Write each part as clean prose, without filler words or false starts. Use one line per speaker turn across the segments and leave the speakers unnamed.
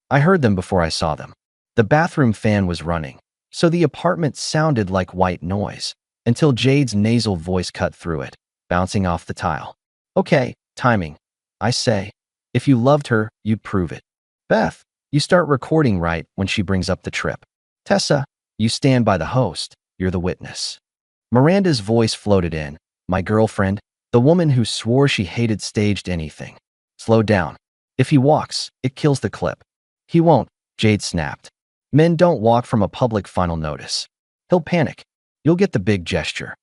I heard them before I saw them. The bathroom fan was running, so the apartment sounded like white noise, until Jade's nasal voice cut through it, bouncing off the tile. Okay, timing. I say. If you loved her, you'd prove it. Beth, you start recording right when she brings up the trip. Tessa, you stand by the host. You're the witness. Miranda's voice floated in. My girlfriend, the woman who swore she hated staged anything. Slow down. If he walks, it kills the clip. He won't, Jade snapped. Men don't walk from a public final notice. He'll panic. You'll get the big gesture.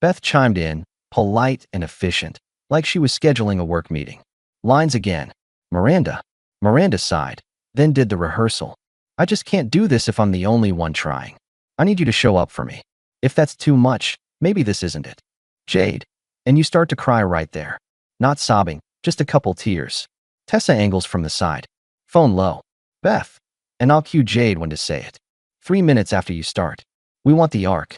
Beth chimed in, polite and efficient, like she was scheduling a work meeting. Lines again. Miranda. Miranda sighed, then did the rehearsal. I just can't do this if I'm the only one trying. I need you to show up for me. If that's too much, maybe this isn't it. Jade. And you start to cry right there. Not sobbing, just a couple tears. Tessa angles from the side. Phone low. Beth. And I'll cue Jade when to say it. 3 minutes after you start. We want the arc.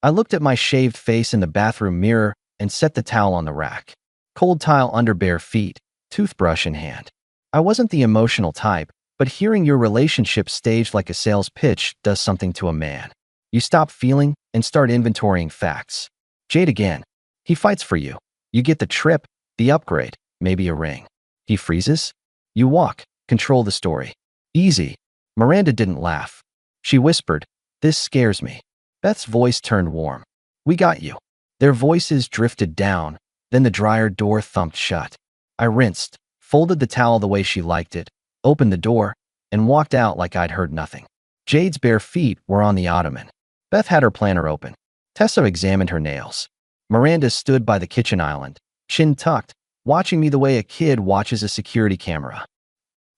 I looked at my shaved face in the bathroom mirror and set the towel on the rack. Cold tile under bare feet, toothbrush in hand. I wasn't the emotional type, but hearing your relationship staged like a sales pitch does something to a man. You stop feeling and start inventorying facts. Jade again. He fights for you. You get the trip, the upgrade, maybe a ring. He freezes. You walk, control the story. Easy. Miranda didn't laugh. She whispered, this scares me. Beth's voice turned warm. We got you. Their voices drifted down, then the dryer door thumped shut. I rinsed, folded the towel the way she liked it, opened the door, and walked out like I'd heard nothing. Jade's bare feet were on the ottoman. Beth had her planner open. Tessa examined her nails. Miranda stood by the kitchen island, chin tucked, watching me the way a kid watches a security camera.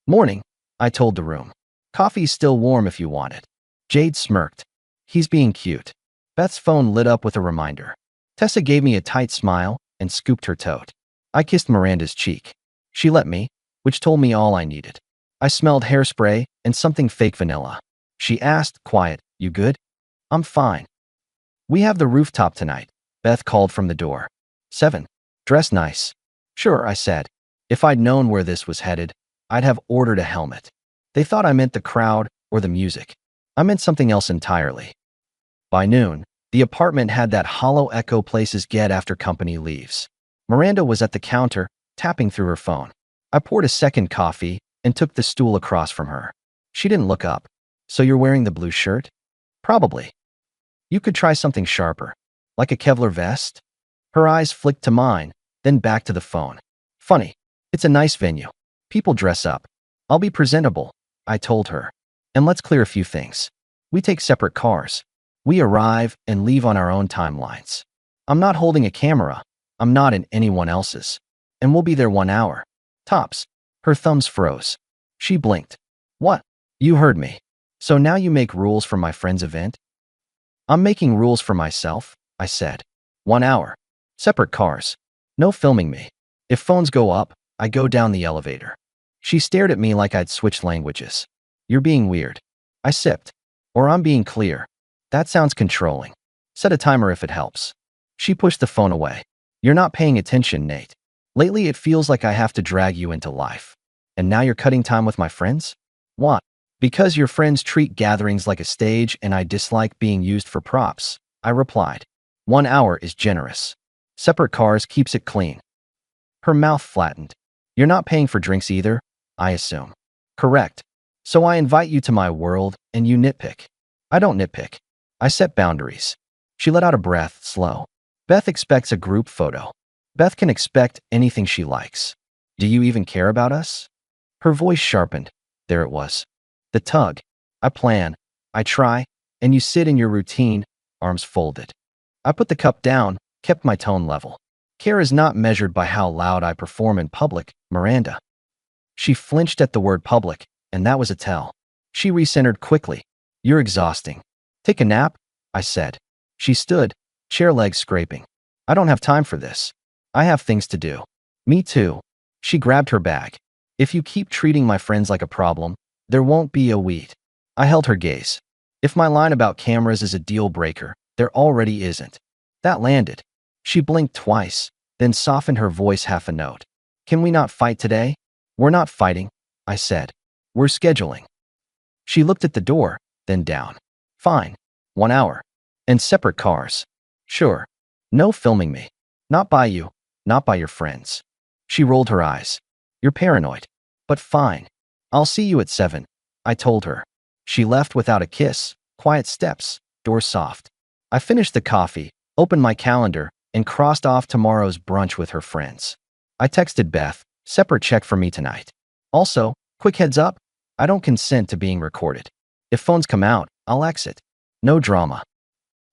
Morning, I told the room. Coffee's still warm if you want it. Jade smirked. He's being cute. Beth's phone lit up with a reminder. Tessa gave me a tight smile and scooped her tote. I kissed Miranda's cheek. She let me, which told me all I needed. I smelled hairspray and something fake vanilla. She asked, quiet, you good? I'm fine. We have the rooftop tonight, Beth called from the door. 7. Dress nice. Sure, I said. If I'd known where this was headed, I'd have ordered a helmet. They thought I meant the crowd or the music. I meant something else entirely. By noon, the apartment had that hollow echo places get after company leaves. Miranda was at the counter, tapping through her phone. I poured a second coffee and took the stool across from her. She didn't look up. So you're wearing the blue shirt? Probably. You could try something sharper, like a Kevlar vest. Her eyes flicked to mine, then back to the phone. Funny. It's a nice venue. People dress up. I'll be presentable, I told her. And let's clear a few things. We take separate cars. We arrive and leave on our own timelines. I'm not holding a camera. I'm not in anyone else's. And we'll be there 1 hour. Tops. Her thumbs froze. She blinked. What? You heard me. So now you make rules for my friend's event? I'm making rules for myself, I said. 1 hour. Separate cars. No filming me. If phones go up, I go down the elevator. She stared at me like I'd switched languages. You're being weird. I sipped. Or I'm being clear. That sounds controlling. Set a timer if it helps. She pushed the phone away. You're not paying attention, Nate. Lately it feels like I have to drag you into life. And now you're cutting time with my friends? What? Because your friends treat gatherings like a stage and I dislike being used for props, I replied. 1 hour is generous. Separate cars keeps it clean. Her mouth flattened. You're not paying for drinks either, I assume. Correct. So I invite you to my world and you nitpick. I don't nitpick. I set boundaries. She let out a breath, slow. Beth expects a group photo. Beth can expect anything she likes. Do you even care about us? Her voice sharpened. There it was. The tug. I plan. I try. And you sit in your routine, arms folded. I put the cup down, kept my tone level. Care is not measured by how loud I perform in public, Miranda. She flinched at the word public, and that was a tell. She recentered quickly. You're exhausting. Take a nap, I said. She stood, chair legs scraping. I don't have time for this. I have things to do. Me too. She grabbed her bag. If you keep treating my friends like a problem, there won't be a weed. I held her gaze. If my line about cameras is a deal breaker, there already isn't. That landed. She blinked twice, then softened her voice half a note. Can we not fight today? We're not fighting, I said. We're scheduling. She looked at the door, then down. Fine. 1 hour. And separate cars. Sure. No filming me. Not by you. Not by your friends. She rolled her eyes. You're paranoid. But fine. I'll see you at 7, I told her. She left without a kiss, quiet steps, door soft. I finished the coffee, opened my calendar, and crossed off tomorrow's brunch with her friends. I texted Beth, separate check for me tonight. Also, quick heads up, I don't consent to being recorded. If phones come out, I'll exit. No drama.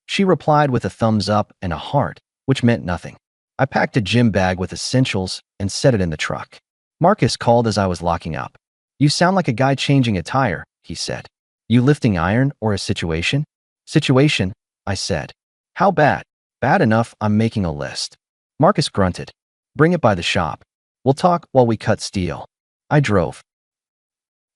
She replied with a thumbs up and a heart, which meant nothing. I packed a gym bag with essentials and set it in the truck. Marcus called as I was locking up. You sound like a guy changing a tire, he said. You lifting iron or a situation? Situation, I said. How bad? Bad enough I'm making a list. Marcus grunted. Bring it by the shop. We'll talk while we cut steel. I drove.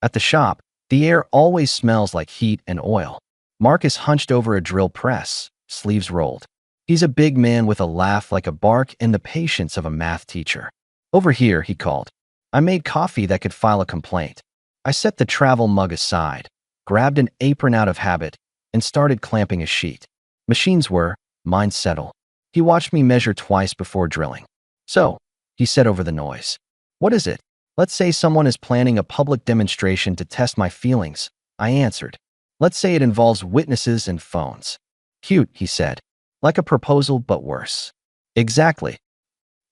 At the shop, the air always smells like heat and oil. Marcus hunched over a drill press, sleeves rolled. He's a big man with a laugh like a bark and the patience of a math teacher. Over here, he called. I made coffee that could file a complaint. I set the travel mug aside, grabbed an apron out of habit, and started clamping a sheet. Machines were, mine settle. He watched me measure twice before drilling. So, he said over the noise. What is it? Let's say someone is planning a public demonstration to test my feelings, I answered. Let's say it involves witnesses and phones. Cute, he said. Like a proposal, but worse. Exactly.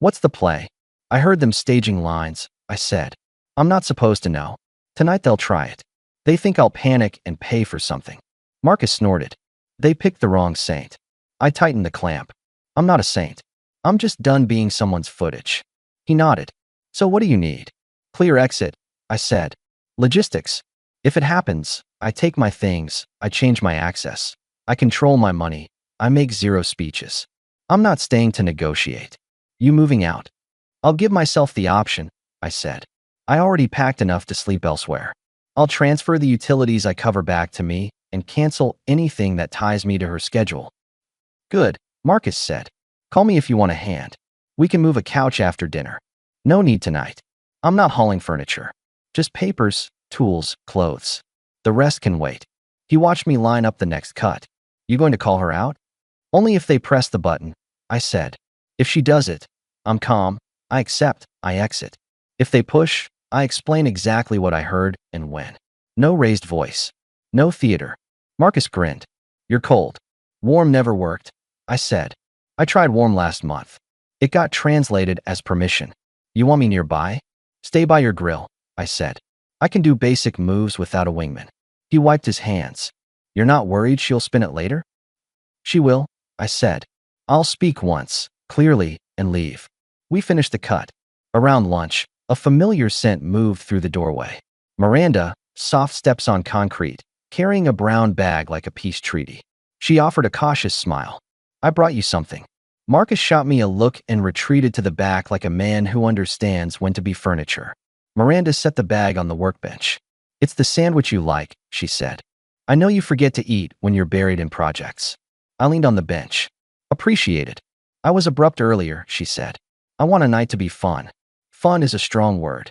What's the play? I heard them staging lines, I said. I'm not supposed to know. Tonight they'll try it. They think I'll panic and pay for something. Marcus snorted. They picked the wrong saint. I tightened the clamp. I'm not a saint. I'm just done being someone's footage. He nodded. So what do you need? Clear exit, I said. Logistics. If it happens, I take my things, I change my access. I control my money. I make 0 speeches. I'm not staying to negotiate. You moving out? I'll give myself the option, I said. I already packed enough to sleep elsewhere. I'll transfer the utilities I cover back to me and cancel anything that ties me to her schedule. Good, Marcus said. Call me if you want a hand. We can move a couch after dinner. No need tonight. I'm not hauling furniture. Just papers, tools, clothes. The rest can wait. He watched me line up the next cut. You going to call her out? Only if they press the button, I said. If she does it, I'm calm. I accept, I exit. If they push, I explain exactly what I heard and when. No raised voice. No theater. Marcus grinned. You're cold. Warm never worked, I said. I tried warm last month. It got translated as permission. You want me nearby? Stay by your grill, I said. I can do basic moves without a wingman. He wiped his hands. You're not worried she'll spin it later? She will, I said. I'll speak once, clearly, and leave. We finished the cut. Around lunch, a familiar scent moved through the doorway. Miranda, soft steps on concrete, carrying a brown bag like a peace treaty. She offered a cautious smile. I brought you something. Marcus shot me a look and retreated to the back like a man who understands when to be furniture. Miranda set the bag on the workbench. It's the sandwich you like, she said. I know you forget to eat when you're buried in projects. I leaned on the bench. Appreciated. I was abrupt earlier, she said. I want a night to be fun. Fun is a strong word.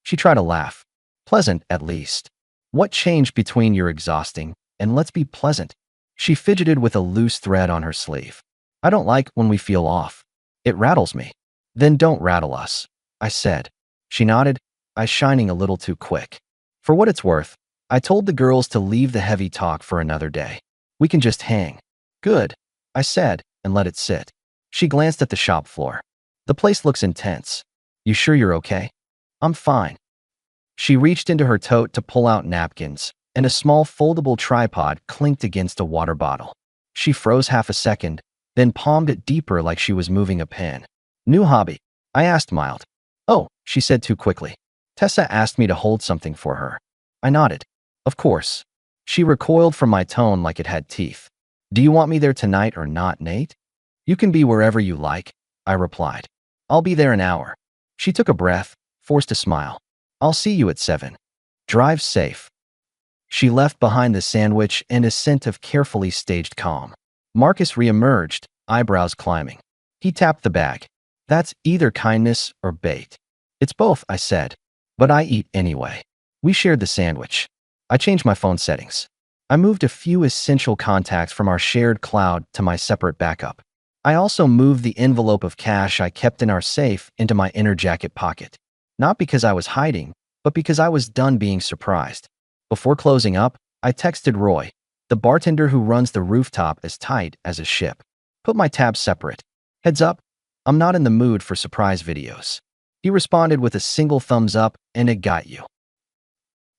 She tried to laugh. Pleasant, at least. What changed between you're exhausting and let's be pleasant? She fidgeted with a loose thread on her sleeve. I don't like when we feel off. It rattles me. Then don't rattle us, I said. She nodded, eyes shining a little too quick. For what it's worth, I told the girls to leave the heavy talk for another day. We can just hang. Good, I said, and let it sit. She glanced at the shop floor. The place looks intense. You sure you're okay? I'm fine. She reached into her tote to pull out napkins, and a small foldable tripod clinked against a water bottle. She froze half a second, then palmed it deeper like she was moving a pen. New hobby? I asked mild. Oh, she said too quickly. Tessa asked me to hold something for her. I nodded. Of course. She recoiled from my tone like it had teeth. Do you want me there tonight or not, Nate? You can be wherever you like, I replied. I'll be there an hour. She took a breath, forced a smile. I'll see you at 7. Drive safe. She left behind the sandwich and a scent of carefully staged calm. Marcus reemerged, eyebrows climbing. He tapped the bag. That's either kindness or bait. It's both, I said. But I eat anyway. We shared the sandwich. I changed my phone settings. I moved a few essential contacts from our shared cloud to my separate backup. I also moved the envelope of cash I kept in our safe into my inner jacket pocket. Not because I was hiding, but because I was done being surprised. Before closing up, I texted Roy, the bartender who runs the rooftop as tight as a ship. Put my tabs separate. Heads up, I'm not in the mood for surprise videos. He responded with a single thumbs up, and it got you.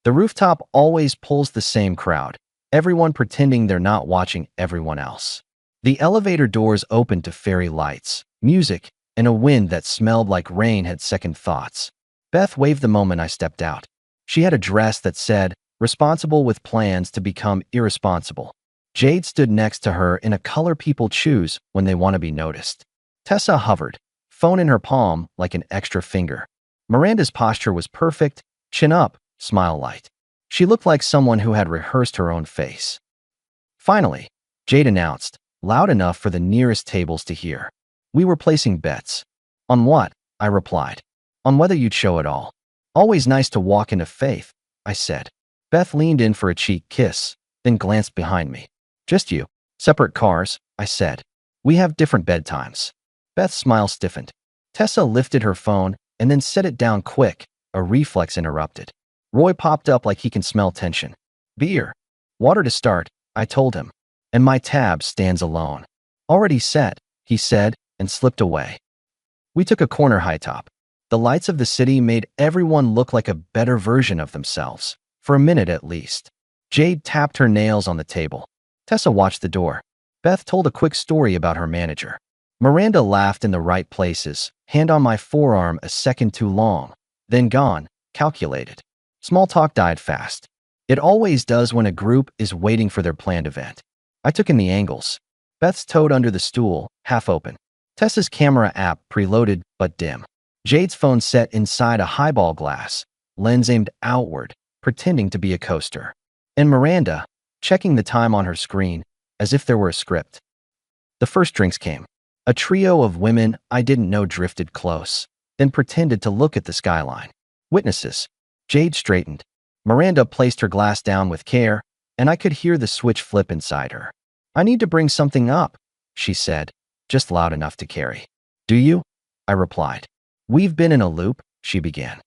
The rooftop always pulls the same crowd, everyone pretending they're not watching everyone else. The elevator doors opened to fairy lights, music, and a wind that smelled like rain had second thoughts. Beth waved the moment I stepped out. She had a dress that said, "Responsible with plans to become irresponsible." Jade stood next to her in a color people choose when they want to be noticed. Tessa hovered, phone in her palm like an extra finger. Miranda's posture was perfect, chin up, smile light. She looked like someone who had rehearsed her own face. Finally, Jade announced, loud enough for the nearest tables to hear. We were placing bets. On what? I replied. On whether you'd show it all. Always nice to walk into faith, I said. Beth leaned in for a cheek kiss, then glanced behind me. Just you. Separate cars, I said. We have different bedtimes. Beth's smile stiffened. Tessa lifted her phone and then set it down quick, a reflex interrupted. Roy popped up like he can smell tension. Beer. Water to start, I told him. And my tab stands alone. Already set, he said, and slipped away. We took a corner high top. The lights of the city made everyone look like a better version of themselves, for a minute at least. Jade tapped her nails on the table. Tessa watched the door. Beth told a quick story about her manager. Miranda laughed in the right places, hand on my forearm a second too long, then gone, calculated. Small talk died fast. It always does when a group is waiting for their planned event. I took in the angles. Beth's toed under the stool, half open. Tessa's camera app preloaded but dim. Jade's phone set inside a highball glass, lens aimed outward, pretending to be a coaster. And Miranda, checking the time on her screen, as if there were a script. The first drinks came. A trio of women I didn't know drifted close, then pretended to look at the skyline. Witnesses. Jade straightened. Miranda placed her glass down with care, and I could hear the switch flip inside her. I need to bring something up, she said, just loud enough to carry. Do you? I replied. We've been in a loop, she began,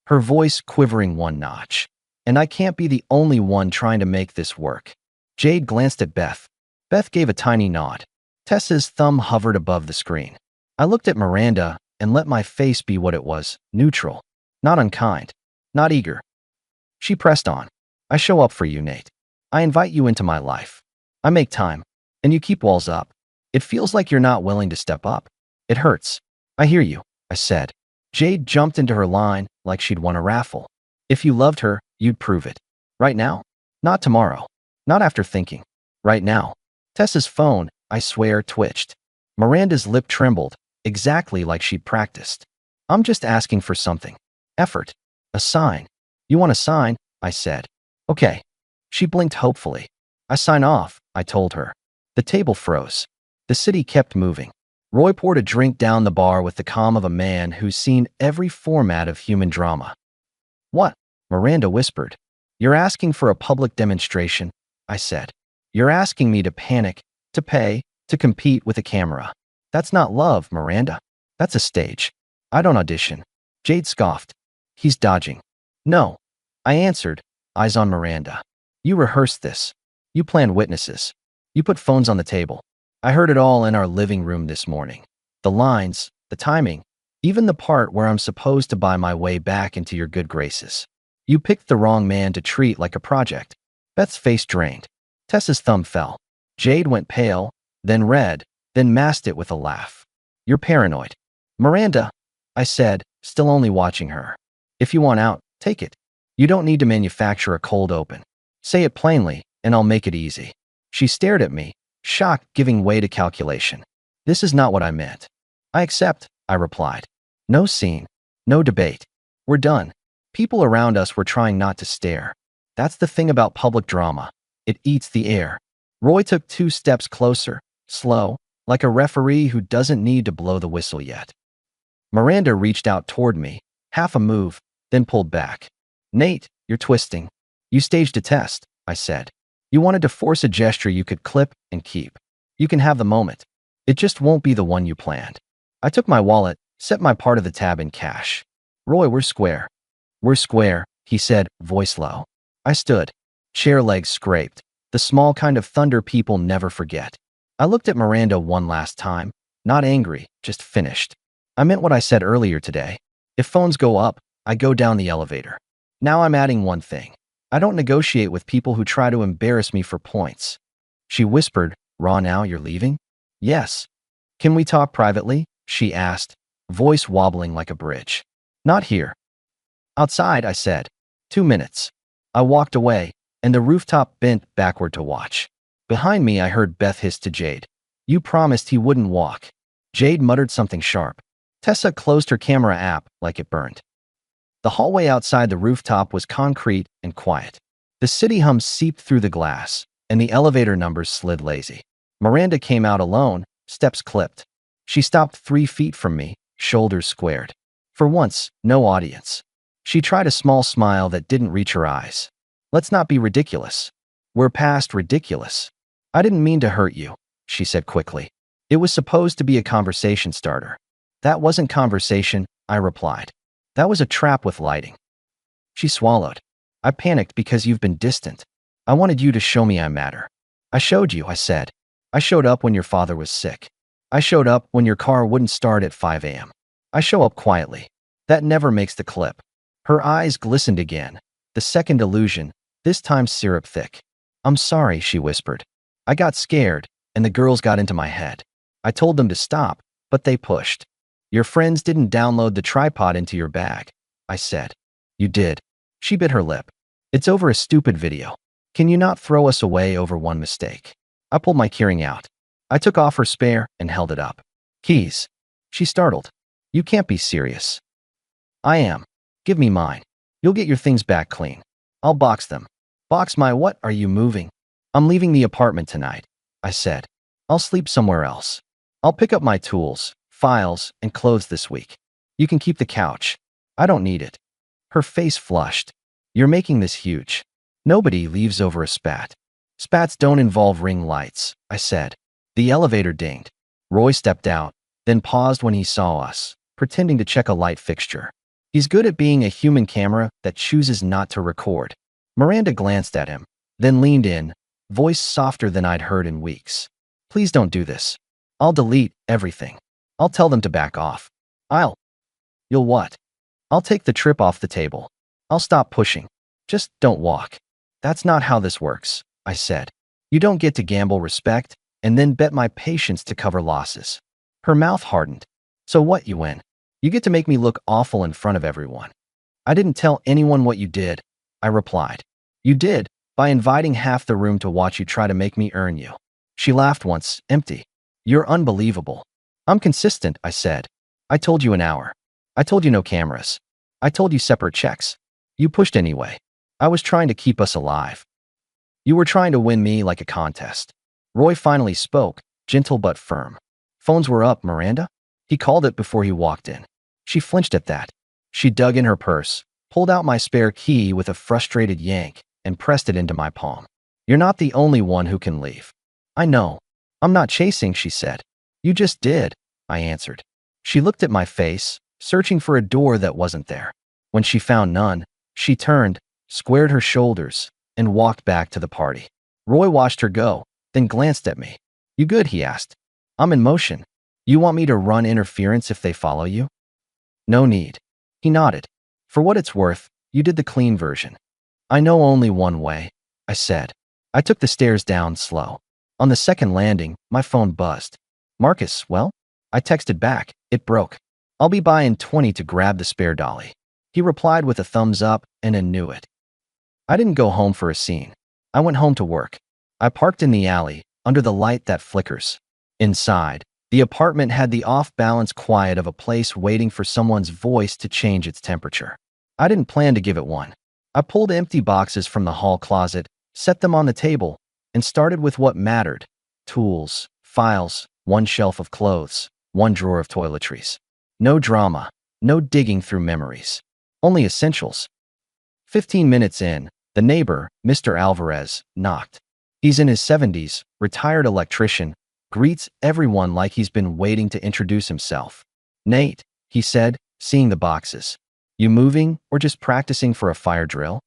her voice quivering one notch. And I can't be the only one trying to make this work. Jade glanced at Beth. Beth gave a tiny nod. Tessa's thumb hovered above the screen. I looked at Miranda and let my face be what it was, neutral, not unkind, not eager. She pressed on. I show up for you, Nate. I invite you into my life. I make time, and you keep walls up. It feels like you're not willing to step up. It hurts. I hear you, I said. Jade jumped into her line like she'd won a raffle. If you loved her, you'd prove it. Right now? Not tomorrow. Not after thinking. Right now. Tessa's phone, I swear, twitched. Miranda's lip trembled, exactly like she'd practiced. I'm just asking for something. Effort. A sign. You want a sign? I said. Okay. She blinked hopefully. I sign off, I told her. The table froze. The city kept moving. Roy poured a drink down the bar with the calm of a man who's seen every format of human drama. What? Miranda whispered. You're asking for a public demonstration, I said. You're asking me to panic, to pay, to compete with a camera. That's not love, Miranda. That's a stage. I don't audition. Jade scoffed. He's dodging. No, I answered, eyes on Miranda. You rehearsed this. You planned witnesses. You put phones on the table. I heard it all in our living room this morning. The lines, the timing, even the part where I'm supposed to buy my way back into your good graces. You picked the wrong man to treat like a project. Beth's face drained. Tessa's thumb fell. Jade went pale, then red, then masked it with a laugh. You're paranoid. Miranda, I said, still only watching her. If you want out, take it. You don't need to manufacture a cold open. Say it plainly, and I'll make it easy. She stared at me, shock giving way to calculation. This is not what I meant. I accept, I replied. No scene. No debate. We're done. People around us were trying not to stare. That's the thing about public drama. It eats the air. Roy took 2 steps closer, slow, like a referee who doesn't need to blow the whistle yet. Miranda reached out toward me, half a move, then pulled back. Nate, You're twisting. You staged a test, I said. You wanted to force a gesture you could clip and keep. You can have the moment. It just won't be the one you planned. I took my wallet, set my part of the tab in cash. Roy, we're square. We're square, he said, voice low. I stood. Chair legs scraped. The small kind of thunder people never forget. I looked at Miranda one last time. Not angry, just finished. I meant what I said earlier today. If phones go up, I go down the elevator. Now I'm adding one thing. I don't negotiate with people who try to embarrass me for points. She whispered, Raw, now you're leaving? Yes. Can we talk privately? She asked, voice wobbling like a bridge. Not here. Outside, I said. 2 minutes. I walked away, and the rooftop bent backward to watch. Behind me, I heard Beth hiss to Jade. You promised he wouldn't walk. Jade muttered something sharp. Tessa closed her camera app like it burned. The hallway outside the rooftop was concrete and quiet. The city hum seeped through the glass, and the elevator numbers slid lazy. Miranda came out alone, steps clipped. She stopped 3 feet from me, shoulders squared. For once, no audience. She tried a small smile that didn't reach her eyes. Let's not be ridiculous. We're past ridiculous. I didn't mean to hurt you, she said quickly. It was supposed to be a conversation starter. That wasn't conversation, I replied. That was a trap with lighting. She swallowed. I panicked because you've been distant. I wanted you to show me I matter. I showed you, I said. I showed up when your father was sick. I showed up when your car wouldn't start at 5 a.m. I show up quietly. That never makes the clip. Her eyes glistened again. The second illusion, this time syrup thick. I'm sorry, she whispered. I got scared, and the girls got into my head. I told them to stop, but they pushed. Your friends didn't download the tripod into your bag, I said. You did. She bit her lip. It's over a stupid video. Can you not throw us away over one mistake? I pulled my keyring out. I took off her spare and held it up. Keys. She startled. You can't be serious. I am. Give me mine. You'll get your things back clean. I'll box them. Box my what? Are you moving? I'm leaving the apartment tonight, I said. I'll sleep somewhere else. I'll pick up my tools, files, and clothes this week. You can keep the couch. I don't need it. Her face flushed. You're making this huge. Nobody leaves over a spat. Spats don't involve ring lights, I said. The elevator dinged. Roy stepped out, then paused when he saw us, pretending to check a light fixture. He's good at being a human camera that chooses not to record. Miranda glanced at him, then leaned in, voice softer than I'd heard in weeks. Please don't do this. I'll delete everything. I'll tell them to back off. You'll what? I'll take the trip off the table. I'll stop pushing. Just don't walk. That's not how this works, I said. You don't get to gamble respect and then bet my patience to cover losses. Her mouth hardened. So what, you win? You get to make me look awful in front of everyone. I didn't tell anyone what you did, I replied. You did, by inviting half the room to watch you try to make me earn you. She laughed once, empty. You're unbelievable. I'm consistent, I said. I told you an hour. I told you no cameras. I told you separate checks. You pushed anyway. I was trying to keep us alive. You were trying to win me like a contest. Roy finally spoke, gentle but firm. Phones were up, Miranda? He called it before he walked in. She flinched at that. She dug in her purse, pulled out my spare key with a frustrated yank, and pressed it into my palm. You're not the only one who can leave. I know. I'm not chasing, she said. You just did, I answered. She looked at my face, searching for a door that wasn't there. When she found none, she turned, squared her shoulders, and walked back to the party. Roy watched her go, then glanced at me. You good? He asked. I'm in motion. You want me to run interference if they follow you? No need. He nodded. For what it's worth, you did the clean version. I know only one way, I said. I took the stairs down slow. On the second landing, my phone buzzed. Marcus, well? I texted back. It broke. I'll be by in 20 to grab the spare dolly. He replied with a thumbs up and a knew it. I didn't go home for a scene. I went home to work. I parked in the alley, under the light that flickers. Inside, the apartment had the off-balance quiet of a place waiting for someone's voice to change its temperature. I didn't plan to give it one. I pulled empty boxes from the hall closet, set them on the table, and started with what mattered. Tools, files, one shelf of clothes, one drawer of toiletries. No drama, no digging through memories. Only essentials. 15 minutes in, the neighbor, Mr. Alvarez, knocked. He's in his 70s, retired electrician, greets everyone like he's been waiting to introduce himself. "Nate," he said, seeing the boxes. "You moving or just practicing for a fire drill?"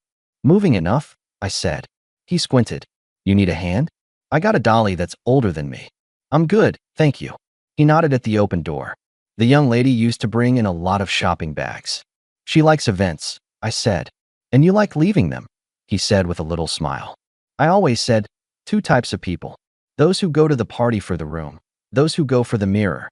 "Moving enough," I said. He squinted. "You need a hand?" "I got a dolly that's older than me." "I'm good, thank you." He nodded at the open door. "The young lady used to bring in a lot of shopping bags." "She likes events," I said. "And you like leaving them," he said with a little smile. I always said, two types of people. Those who go to the party for the room, those who go for the mirror.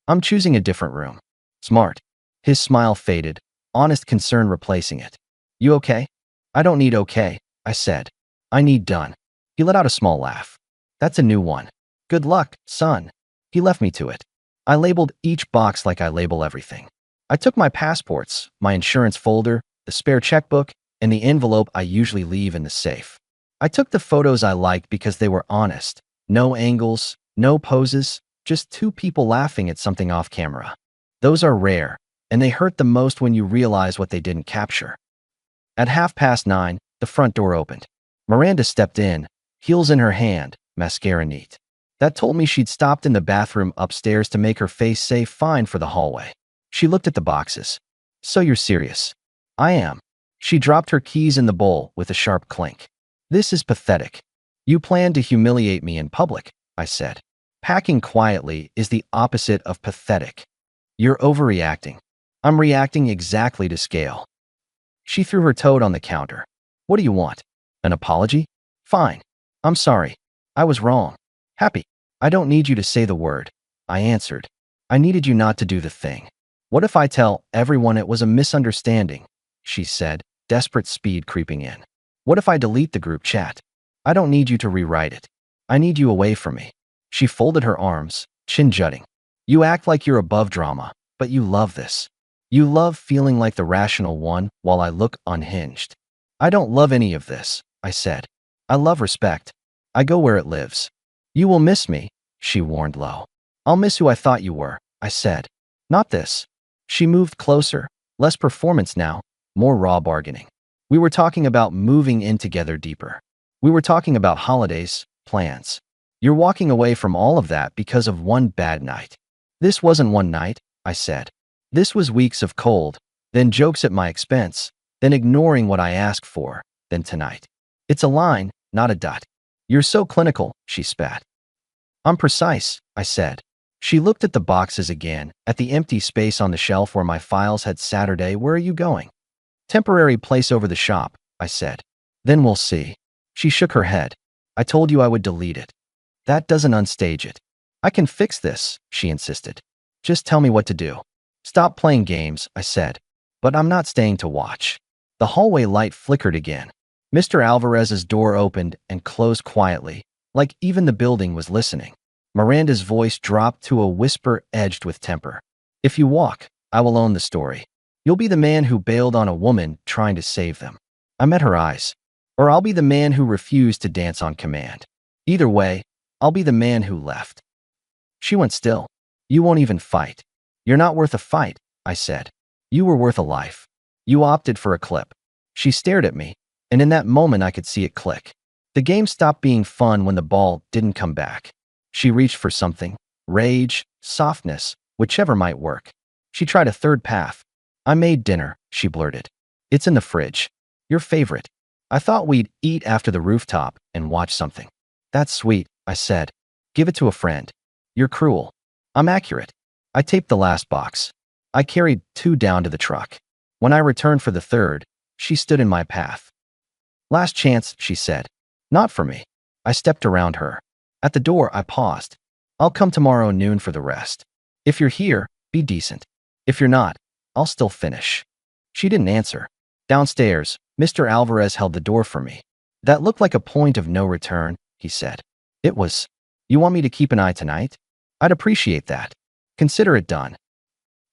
I'm choosing a different room. Smart. His smile faded, honest concern replacing it. "You okay?" "I don't need okay," I said. "I need done." He let out a small laugh. "That's a new one. Good luck, son." He left me to it. I labeled each box like I label everything. I took my passports, my insurance folder, the spare checkbook, and the envelope I usually leave in the safe. I took the photos I liked because they were honest. No angles, no poses, just two people laughing at something off camera. Those are rare, and they hurt the most when you realize what they didn't capture. At 9:30, the front door opened. Miranda stepped in, heels in her hand, mascara neat. That told me she'd stopped in the bathroom upstairs to make her face say fine for the hallway. She looked at the boxes. "So you're serious?" "I am." She dropped her keys in the bowl with a sharp clink. "This is pathetic." "You plan to humiliate me in public," I said. "Packing quietly is the opposite of pathetic. You're overreacting." "I'm reacting exactly to scale." She threw her toad on the counter. "What do you want? An apology?" "Fine. I'm sorry. I was wrong." "Happy." "I don't need you to say the word," I answered. "I needed you not to do the thing." "What if I tell everyone it was a misunderstanding?" she said, desperate speed creeping in. "What if I delete the group chat?" "I don't need you to rewrite it. I need you away from me." She folded her arms, chin jutting. "You act like you're above drama, but you love this. You love feeling like the rational one while I look unhinged." "I don't love any of this," I said. "I love respect. I go where it lives." "You will miss me," she warned low. "I'll miss who I thought you were," I said. "Not this." She moved closer, less performance now, more raw bargaining. We were talking about moving in together deeper. We were talking about holidays, plans. "You're walking away from all of that because of one bad night." "This wasn't one night," I said. "This was weeks of cold, then jokes at my expense, then ignoring what I asked for, then tonight. It's a line, not a dot." "You're so clinical," she spat. "I'm precise," I said. She looked at the boxes again, at the empty space on the shelf where my files had Saturday. "Where are you going?" "Temporary place over the shop," I said. "Then we'll see." She shook her head. "I told you I would delete it." "That doesn't unstage it." "I can fix this," she insisted. "Just tell me what to do." "Stop playing games," I said. "But I'm not staying to watch." The hallway light flickered again. Mr. Alvarez's door opened and closed quietly, like even the building was listening. Miranda's voice dropped to a whisper edged with temper. "If you walk, I will own the story. You'll be the man who bailed on a woman trying to save them." I met her eyes. "Or I'll be the man who refused to dance on command. Either way, I'll be the man who left." She went still. "You won't even fight." "You're not worth a fight," I said. "You were worth a life. You opted for a clip." She stared at me, and in that moment I could see it click. The game stopped being fun when the ball didn't come back. She reached for something, rage, softness, whichever might work. She tried a third path. "I made dinner," she blurted. "It's in the fridge. Your favorite. I thought we'd eat after the rooftop and watch something." "That's sweet," I said. "Give it to a friend." "You're cruel." "I'm accurate." I taped the last box. I carried 2 down to the truck. When I returned for the third, she stood in my path. "Last chance," she said. "Not for me." I stepped around her. At the door, I paused. "I'll come tomorrow noon for the rest. If you're here, be decent. If you're not, I'll still finish." She didn't answer. Downstairs, Mr. Alvarez held the door for me. "That looked like a point of no return," he said. "It was. You want me to keep an eye tonight? I'd appreciate that. Consider it done."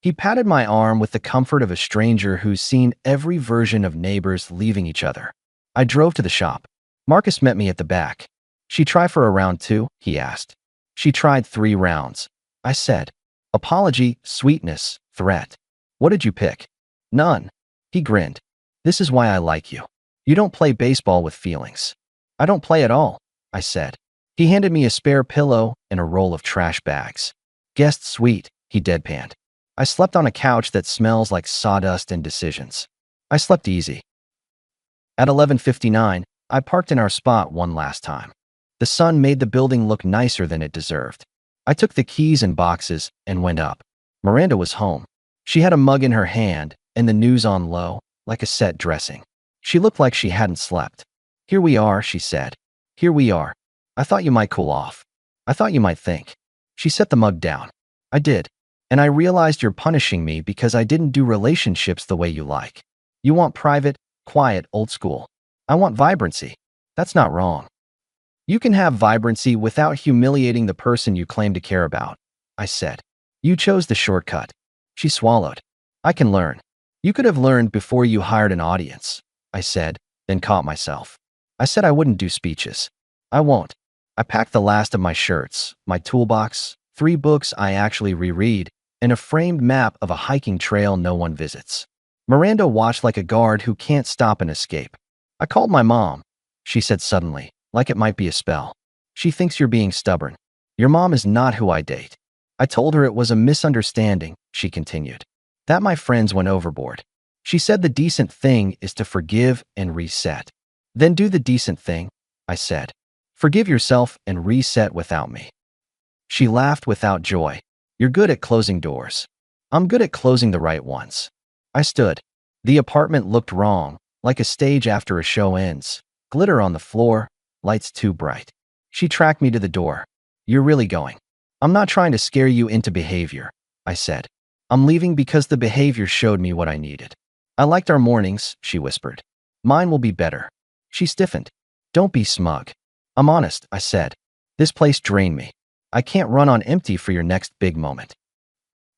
He patted my arm with the comfort of a stranger who's seen every version of neighbors leaving each other. I drove to the shop. Marcus met me at the back. "She try for a round 2?" he asked. "She tried 3 rounds." I said. "Apology, sweetness, threat. What did you pick?" "None." He grinned. This is why I like you. You don't play baseball with feelings. I don't play at all, I said. He handed me a spare pillow and a roll of trash bags. Guest suite, he deadpanned. I slept on a couch that smells like sawdust and decisions. I slept easy. At 11:59, I parked in our spot one last time. The sun made the building look nicer than it deserved. I took the keys and boxes and went up. Miranda was home. She had a mug in her hand and the news on low, like a set dressing. She looked like she hadn't slept. "Here we are," she said. "Here we are. I thought you might cool off. I thought you might think." She set the mug down. "I did. And I realized you're punishing me because I didn't do relationships the way you like. You want private, quiet, old school. I want vibrancy. That's not wrong. You can have vibrancy without humiliating the person you claim to care about," I said. "You chose the shortcut." She swallowed. "I can learn." "You could have learned before you hired an audience," I said, then caught myself. I said I wouldn't do speeches. I won't. I packed the last of my shirts, my toolbox, 3 books I actually reread, and a framed map of a hiking trail no one visits. Miranda watched like a guard who can't stop an escape. "I called my mom," she said suddenly, like it might be a spell. "She thinks you're being stubborn. Your mom is not who I date." I told her it was a misunderstanding, she continued. That my friends went overboard. She said the decent thing is to forgive and reset. "Then do the decent thing," I said. "Forgive yourself and reset without me." She laughed without joy. "You're good at closing doors. I'm good at closing the right ones." I stood. The apartment looked wrong, like a stage after a show ends. Glitter on the floor, lights too bright. She tracked me to the door. "You're really going." "I'm not trying to scare you into behavior," I said. "I'm leaving because the behavior showed me what I needed." "I liked our mornings," she whispered. "Mine will be better." She stiffened. "Don't be smug." "I'm honest," I said. "This place drained me. I can't run on empty for your next big moment."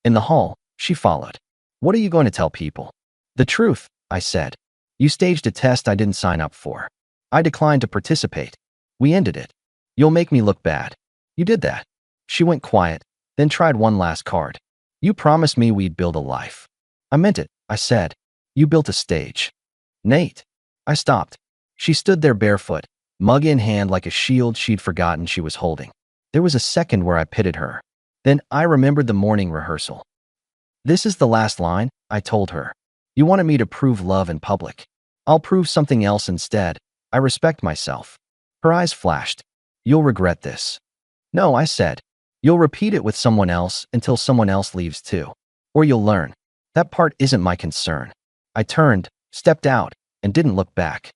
In the hall, she followed. "What are you going to tell people?" "The truth," I said. "You staged a test I didn't sign up for. I declined to participate. We ended it. You'll make me look bad." "You did that." She went quiet, then tried one last card. "You promised me we'd build a life." "I meant it," I said. "You built a stage." "Nate." I stopped. She stood there barefoot, mug in hand like a shield she'd forgotten she was holding. There was a second where I pitied her. Then I remembered the morning rehearsal. "This is the last line," I told her. "You wanted me to prove love in public. I'll prove something else instead. I respect myself." Her eyes flashed. "You'll regret this." "No," I said. "You'll repeat it with someone else until someone else leaves too. Or you'll learn. That part isn't my concern." I turned, stepped out, and didn't look back.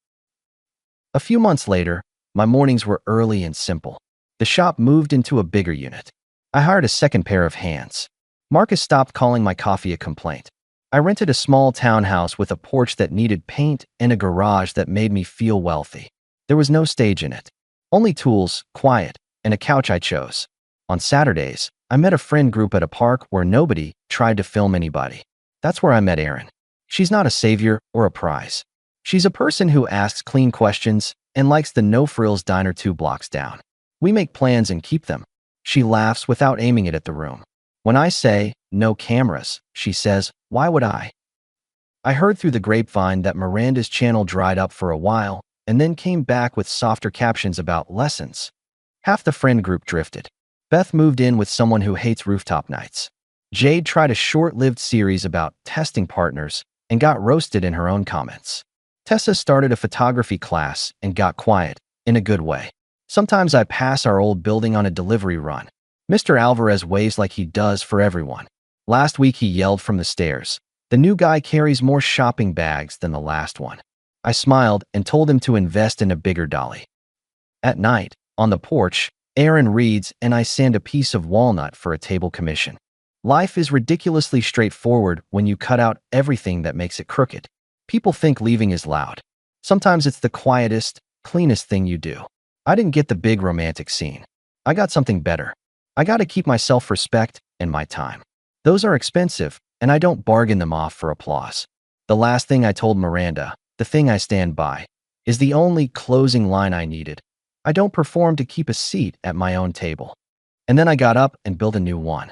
A few months later, my mornings were early and simple. The shop moved into a bigger unit. I hired a second pair of hands. Marcus stopped calling my coffee a complaint. I rented a small townhouse with a porch that needed paint and a garage that made me feel wealthy. There was no stage in it. Only tools, quiet, and a couch I chose. On Saturdays, I met a friend group at a park where nobody tried to film anybody. That's where I met Erin. She's not a savior or a prize. She's a person who asks clean questions and likes the no-frills diner 2 blocks down. We make plans and keep them. She laughs without aiming it at the room. When I say, "No cameras," she says, "Why would I?" I heard through the grapevine that Miranda's channel dried up for a while and then came back with softer captions about lessons. Half the friend group drifted. Beth moved in with someone who hates rooftop nights. Jade tried a short-lived series about testing partners and got roasted in her own comments. Tessa started a photography class and got quiet, in a good way. Sometimes I pass our old building on a delivery run. Mr. Alvarez waves like he does for everyone. Last week he yelled from the stairs, "The new guy carries more shopping bags than the last one." I smiled and told him to invest in a bigger dolly. At night, on the porch, Erin reads and I sand a piece of walnut for a table commission. Life is ridiculously straightforward when you cut out everything that makes it crooked. People think leaving is loud. Sometimes it's the quietest, cleanest thing you do. I didn't get the big romantic scene. I got something better. I got to keep my self-respect and my time. Those are expensive, and I don't bargain them off for applause. The last thing I told Miranda, the thing I stand by, is the only closing line I needed. I don't perform to keep a seat at my own table. And then I got up and built a new one.